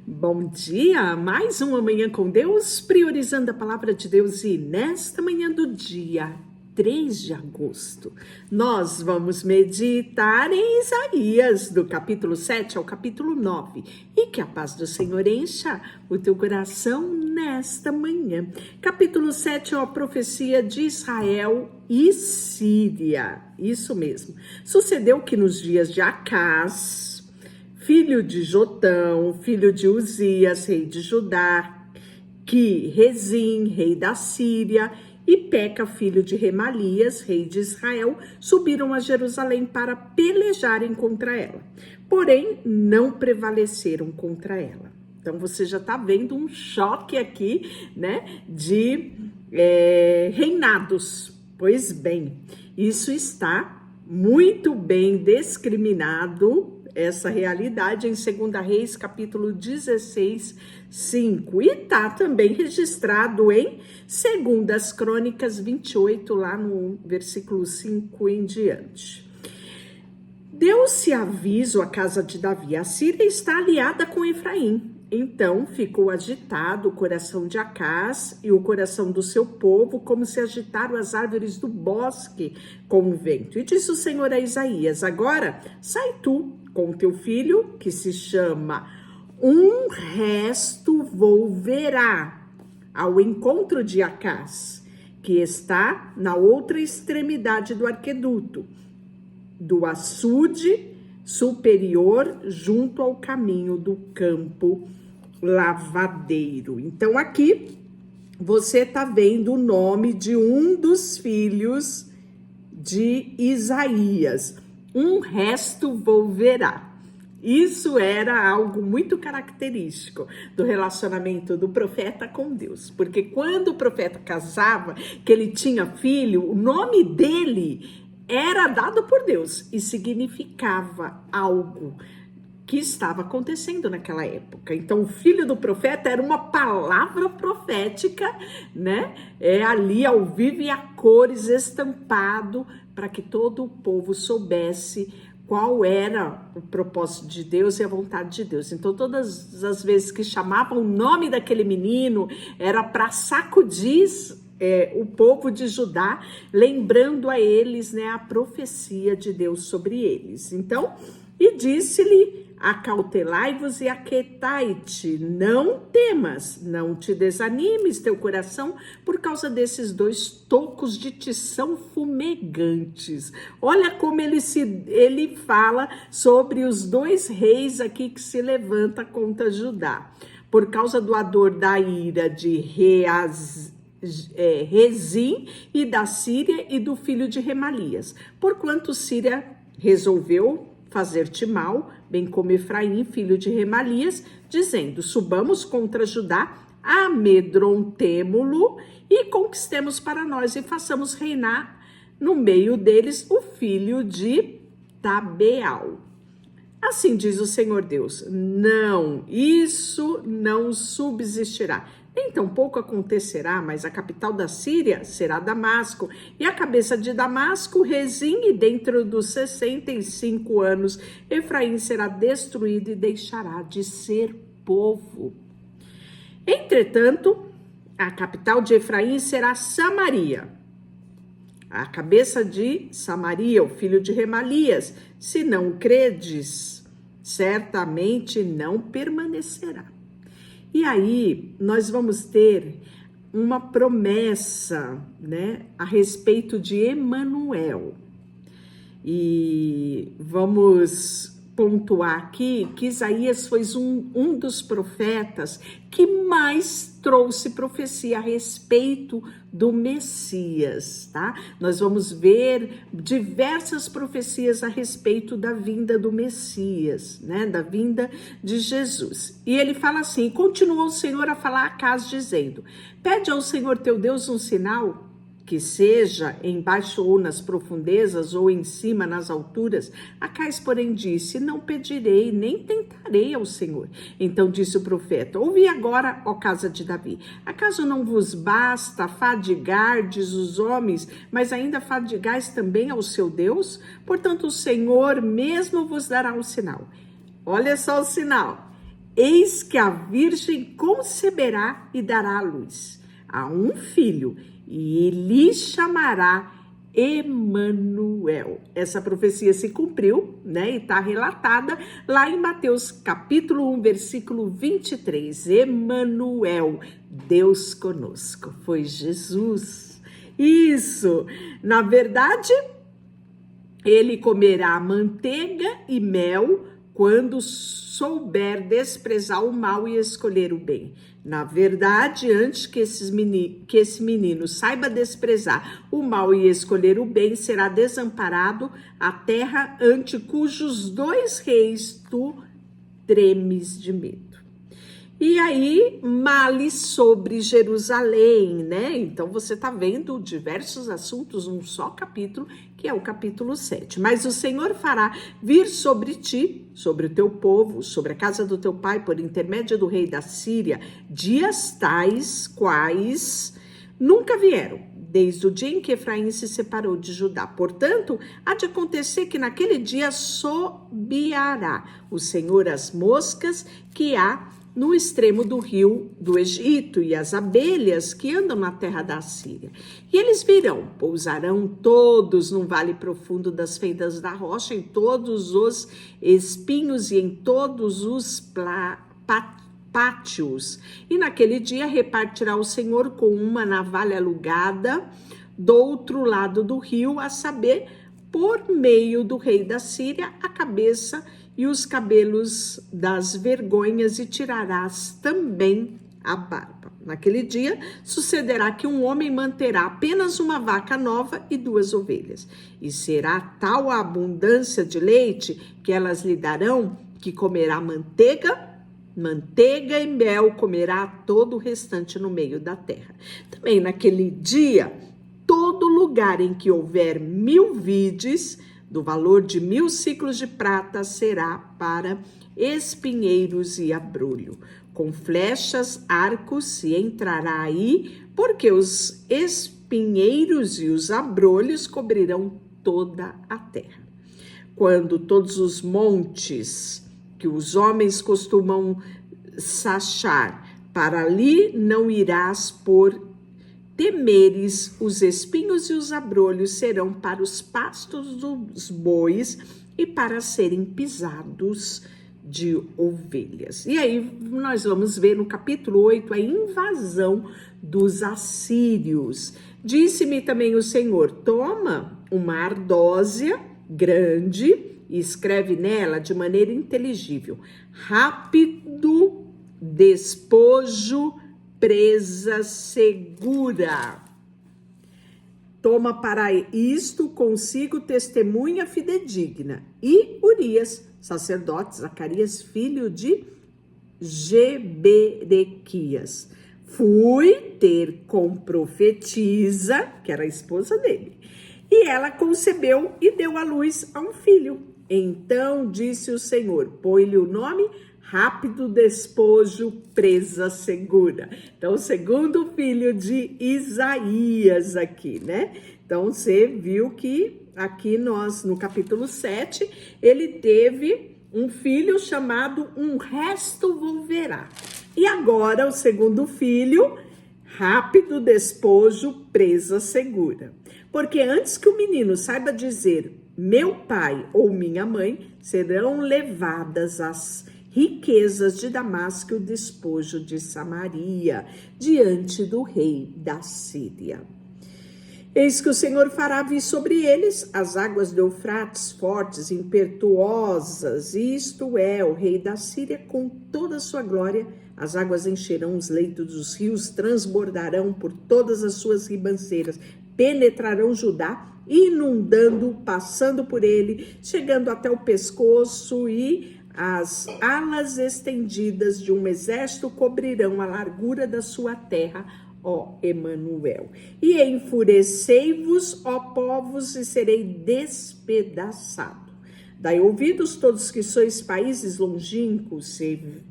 Bom dia, mais uma manhã com Deus, priorizando a palavra de Deus, e nesta manhã do dia 3 de agosto, nós vamos meditar em Isaías, do capítulo 7 ao capítulo 9, e que a paz do Senhor encha o teu coração nesta manhã. Capítulo 7 é a profecia de Israel e Síria, isso mesmo. Sucedeu que nos dias de Acaz, filho de Jotão, filho de Uzias, rei de Judá, que Rezim, rei da Síria, e Peca, filho de Remalias, rei de Israel, subiram a Jerusalém para pelejarem contra ela. Porém, não prevaleceram contra ela. Então, você já está vendo um choque aqui, né, de reinados. Pois bem, isso está muito bem discriminado, essa realidade, em 2 Reis, capítulo 16, 5. E está também registrado em 2 Crônicas 28, lá no versículo 5 em diante. Deu-se aviso à casa de Davi: a Síria está aliada com Efraim. Então ficou agitado o coração de Acaz e o coração do seu povo, como se agitaram as árvores do bosque com o vento. E disse o Senhor a Isaías: agora sai tu com teu filho, que se chama Um Resto Volverá, ao encontro de Acaz, que está na outra extremidade do aqueduto, do açude superior, junto ao caminho do campo lavadeiro. Então aqui você está vendo o nome de um dos filhos de Isaías: um resto volverá. Isso era algo muito característico do relacionamento do profeta com Deus, porque quando o profeta casava, que ele tinha filho, o nome dele era dado por Deus e significava algo que estava acontecendo naquela época. Então, o filho do profeta era uma palavra profética, né? Ali ao vivo e a cores, estampado, para que todo o povo soubesse qual era o propósito de Deus e a vontade de Deus. Então, todas as vezes que chamavam o nome daquele menino, era para sacudir o povo de Judá, lembrando a eles, né, a profecia de Deus sobre eles. Então, e disse-lhe: acautelai-vos e aquietai-te, não temas, não te desanimes teu coração por causa desses dois tocos de tição fumegantes. Olha como ele fala sobre os dois reis aqui que se levanta contra Judá, por causa do ardor da ira de Rezim e da Síria e do filho de Remalias, porquanto Síria resolveu fazer-te mal, bem como Efraim, filho de Remalias, dizendo: subamos contra Judá, amedrontemo-lo e conquistemos para nós e façamos reinar no meio deles o filho de Tabeal. Assim diz o Senhor Deus: não, isso não subsistirá. Nem tampouco acontecerá, mas a capital da Síria será Damasco, e a cabeça de Damasco, Rezim, e dentro dos 65 anos, Efraim será destruído e deixará de ser povo. Entretanto, a capital de Efraim será Samaria. A cabeça de Samaria, o filho de Remalias, se não credes, certamente não permanecerá. E aí, nós vamos ter uma promessa, né, a respeito de Emanuel. E vamos pontuar aqui que Isaías foi um dos profetas que mais trouxe profecia a respeito do Messias, tá? Nós vamos ver diversas profecias a respeito da vinda do Messias, né? Da vinda de Jesus. E ele fala assim: continuou o Senhor a falar a Acaz, dizendo: pede ao Senhor teu Deus um sinal, que seja embaixo ou nas profundezas, ou em cima nas alturas. Acaz, porém, disse: não pedirei, nem tentarei ao Senhor. Então disse o profeta: ouvi agora, ó casa de Davi, acaso não vos basta fadigardes os homens, mas ainda fadigais também ao seu Deus? Portanto, o Senhor mesmo vos dará um sinal. Olha só o sinal: eis que a virgem conceberá e dará à luz a um filho, e lhe chamará Emanuel. Essa profecia se cumpriu, né? E está relatada lá em Mateus capítulo 1, versículo 23. Emanuel, Deus conosco. Foi Jesus. Isso. Na verdade, ele comerá manteiga e mel quando souber desprezar o mal e escolher o bem. Na verdade, antes que esse menino saiba desprezar o mal e escolher o bem, será desamparado a terra ante cujos 2 reis tu tremes de medo. E aí, males sobre Jerusalém, né? Então, você está vendo diversos assuntos num só capítulo, que é o capítulo 7. Mas o Senhor fará vir sobre ti, sobre o teu povo, sobre a casa do teu pai, por intermédio do rei da Síria, dias tais quais nunca vieram, desde o dia em que Efraim se separou de Judá. Portanto, há de acontecer que naquele dia sobeará o Senhor as moscas que há no extremo do rio do Egito e as abelhas que andam na terra da Síria. E eles virão, pousarão todos num vale profundo das fendas da rocha, em todos os espinhos e em todos os pátios. E naquele dia repartirá o Senhor com uma navalha alugada do outro lado do rio, a saber, por meio do rei da Síria, a cabeça e os cabelos das vergonhas, e tirarás também a barba. Naquele dia, sucederá que um homem manterá apenas uma vaca nova e 2 ovelhas, e será tal a abundância de leite que elas lhe darão, que comerá manteiga e mel, comerá todo o restante no meio da terra. Também naquele dia, todo lugar em que houver 1000 vides, do valor de 1000 siclos de prata, será para espinheiros e abrolho. Com flechas, arcos se entrará aí, porque os espinheiros e os abrolhos cobrirão toda a terra. Quando todos os montes que os homens costumam sachar, para ali não irás por temeres, os espinhos e os abrolhos serão para os pastos dos bois e para serem pisados de ovelhas. E aí nós vamos ver no capítulo 8 a invasão dos assírios. Disse-me também o Senhor: toma uma ardósia grande e escreve nela de maneira inteligível: rápido despojo, presa segura. Toma para isto consigo testemunha fidedigna. E Urias, sacerdote, Zacarias, filho de Jeberequias, fui ter com profetisa, que era a esposa dele, e ela concebeu e deu à luz a um filho. Então disse o Senhor: põe-lhe o nome rápido despojo, presa segura. Então, o segundo filho de Isaías aqui, né? Então, você viu que aqui no capítulo 7, ele teve um filho chamado Um Resto Volverá. E agora, o segundo filho, rápido despojo, presa segura. Porque antes que o menino saiba dizer meu pai ou minha mãe, serão levadas as riquezas de Damasco e o despojo de Samaria, diante do rei da Síria. Eis que o Senhor fará vir sobre eles as águas do Eufrates, fortes, impetuosas, isto é, o rei da Síria com toda a sua glória. As águas encherão os leitos dos rios, transbordarão por todas as suas ribanceiras, penetrarão Judá, inundando, passando por ele, chegando até o pescoço, e as alas estendidas de um exército cobrirão a largura da sua terra, ó Emanuel. E enfurecei-vos, ó povos, e serei despedaçado. Dai ouvidos todos que sois países longínquos,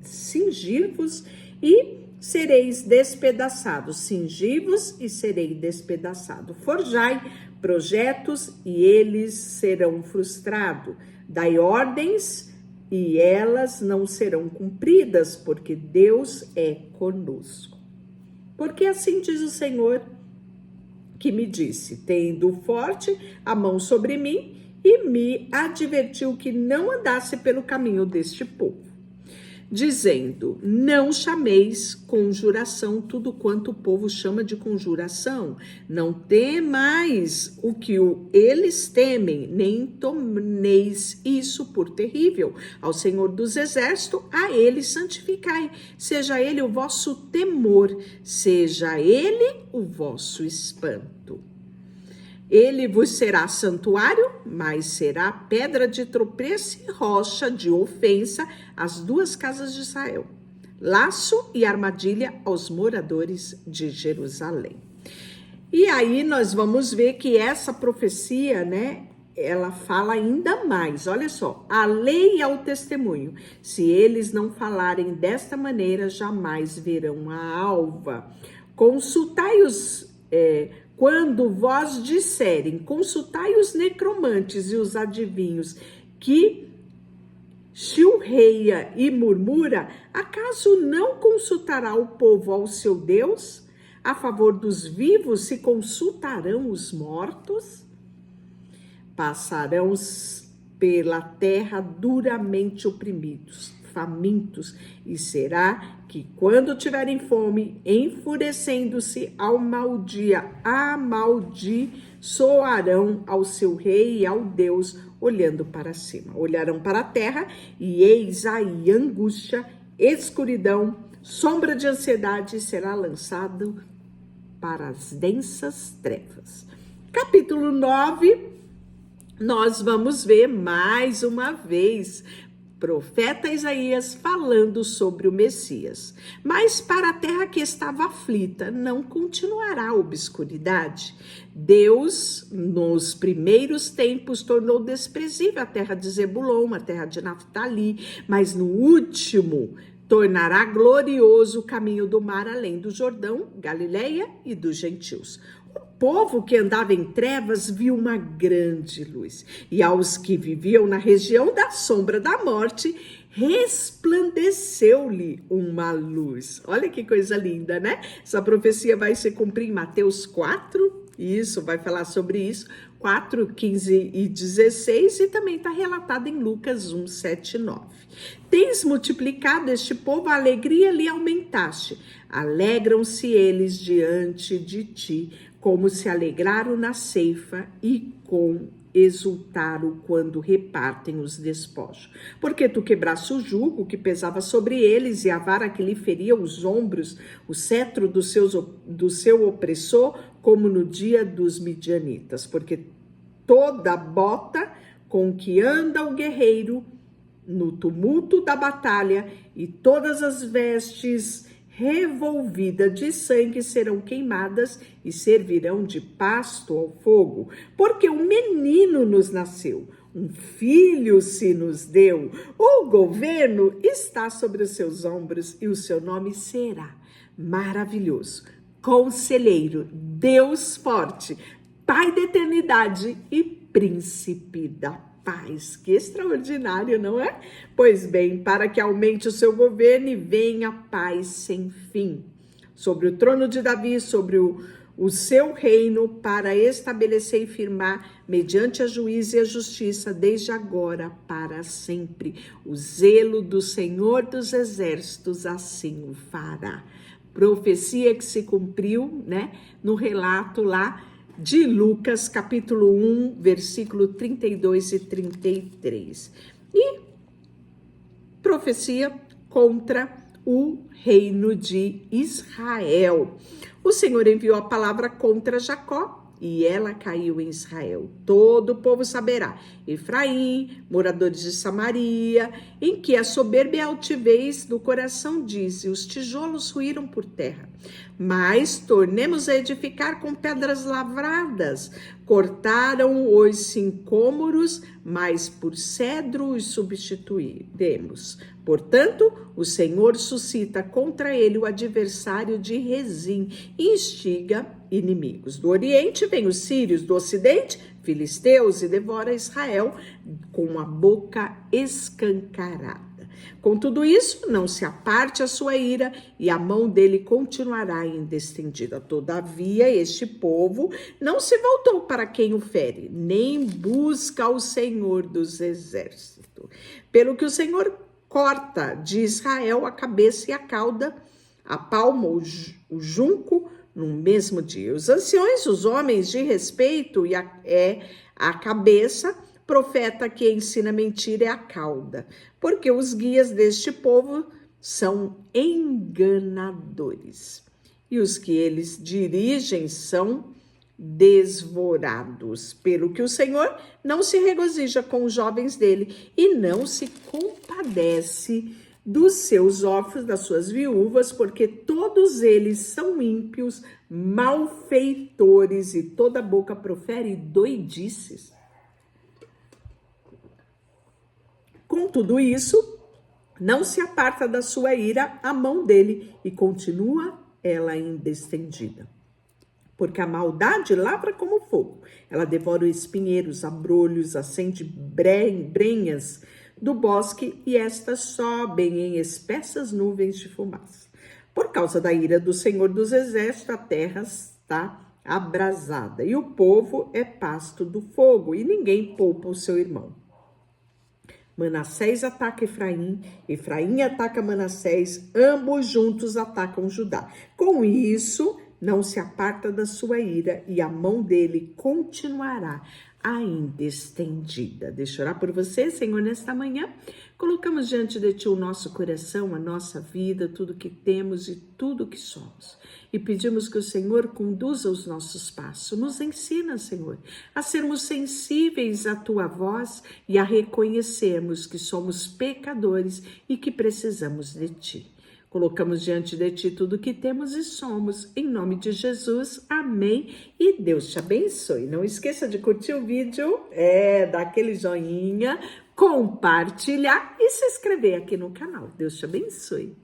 cingir-vos e sereis despedaçados. Cingi-vos e serei despedaçado. Forjai projetos e eles serão frustrados. Dai ordens e elas não serão cumpridas, porque Deus é conosco. Porque assim diz o Senhor, que me disse, tendo forte a mão sobre mim, e me advertiu que não andasse pelo caminho deste povo, dizendo, não chameis conjuração tudo quanto o povo chama de conjuração, não temais o que eles temem, nem torneis isso por terrível. Ao Senhor dos Exércitos, a ele santificai, seja ele o vosso temor, seja ele o vosso espanto. Ele vos será santuário, mas será pedra de tropeço e rocha de ofensa às duas casas de Israel, laço e armadilha aos moradores de Jerusalém. E aí nós vamos ver que essa profecia, né, ela fala ainda mais. Olha só, a lei é o testemunho. Se eles não falarem desta maneira, jamais verão a alva. Consultai-os... Quando vós disserem, consultai os necromantes e os adivinhos, que chilreia e murmura, acaso não consultará o povo ao seu Deus? A favor dos vivos se consultarão os mortos? Passarão pela terra duramente oprimidos, famintos, e será que quando tiverem fome, enfurecendo-se amaldiçoarão ao seu rei e ao Deus, olhando para cima. Olharão para a terra e eis aí angústia, escuridão, sombra de ansiedade, será lançado para as densas trevas. Capítulo 9, nós vamos ver mais uma vez profeta Isaías falando sobre o Messias. Mas para a terra que estava aflita, não continuará a obscuridade. Deus, nos primeiros tempos, tornou desprezível a terra de Zebulon, a terra de Naftali, mas no último tornará glorioso o caminho do mar além do Jordão, Galileia e dos gentios. O povo que andava em trevas viu uma grande luz, e aos que viviam na região da sombra da morte, resplandeceu-lhe uma luz. Olha que coisa linda, né? Essa profecia vai se cumprir em Mateus 4, isso, vai falar sobre isso, 4, 15 e 16, e também está relatado em Lucas 1, 7 e 9. Tens multiplicado este povo, a alegria lhe aumentaste. Alegram-se eles diante de ti, como se alegraram na ceifa e com exultaram quando repartem os despojos. Porque tu quebraste o jugo que pesava sobre eles e a vara que lhe feria os ombros, o cetro do seu opressor, como no dia dos midianitas. Porque toda bota com que anda o guerreiro no tumulto da batalha e todas as vestes revolvidas de sangue serão queimadas e servirão de pasto ao fogo, porque um menino nos nasceu, um filho se nos deu, o governo está sobre os seus ombros e o seu nome será Maravilhoso, Conselheiro, Deus Forte, Pai da Eternidade e Príncipe da Paz. Que extraordinário, não é? Pois bem, para que aumente o seu governo e venha paz sem fim sobre o trono de Davi, sobre o seu reino, para estabelecer e firmar, mediante a juízo e a justiça, desde agora para sempre. O zelo do Senhor dos Exércitos assim o fará. Profecia que se cumpriu, né, no relato lá de Lucas, capítulo 1, versículo 32 e 33. E profecia contra o reino de Israel. O Senhor enviou a palavra contra Jacó e ela caiu em Israel. Todo o povo saberá, Efraim, moradores de Samaria, em que a soberba e a altivez do coração diz, e os tijolos ruíram por terra. Mas tornemos a edificar com pedras lavradas. Cortaram os sicômoros, mas por cedro os substituiremos. Portanto, o Senhor suscita contra ele o adversário de Rezim e instiga inimigos. Do Oriente vem os sírios, do Ocidente, filisteus, e devora Israel com a boca escancarada. Com tudo isso, não se aparte a sua ira, e a mão dele continuará ainda estendida. Todavia, este povo não se voltou para quem o fere, nem busca o Senhor dos exércitos. Pelo que o Senhor corta de Israel a cabeça e a cauda, a palma, o junco, no mesmo dia. Os anciões, os homens de respeito, e a cabeça. Profeta que ensina mentira é a cauda, porque os guias deste povo são enganadores, e os que eles dirigem são desvorados. Pelo que o Senhor não se regozija com os jovens dele e não se compadece dos seus órfãos, das suas viúvas, porque todos eles são ímpios, malfeitores, e toda boca profere doidices. Com tudo isso, não se aparta da sua ira a mão dele, e continua ela ainda estendida. Porque a maldade lavra como fogo, ela devora os espinheiros, abrolhos, acende brenhas do bosque, e estas sobem em espessas nuvens de fumaça. Por causa da ira do Senhor dos Exércitos, a terra está abrasada, e o povo é pasto do fogo, e ninguém poupa o seu irmão. Manassés ataca Efraim, Efraim ataca Manassés, ambos juntos atacam Judá. Com isso, não se aparta da sua ira, e a mão dele continuará ainda estendida. Deixa eu orar por você, Senhor, nesta manhã. Colocamos diante de Ti o nosso coração, a nossa vida, tudo que temos e tudo que somos. E pedimos que o Senhor conduza os nossos passos. Nos ensina, Senhor, a sermos sensíveis à Tua voz e a reconhecermos que somos pecadores e que precisamos de Ti. Colocamos diante de Ti tudo que temos e somos. Em nome de Jesus, amém. E Deus te abençoe. Não esqueça de curtir o vídeo, dar aquele joinha, compartilhar e se inscrever aqui no canal. Deus te abençoe.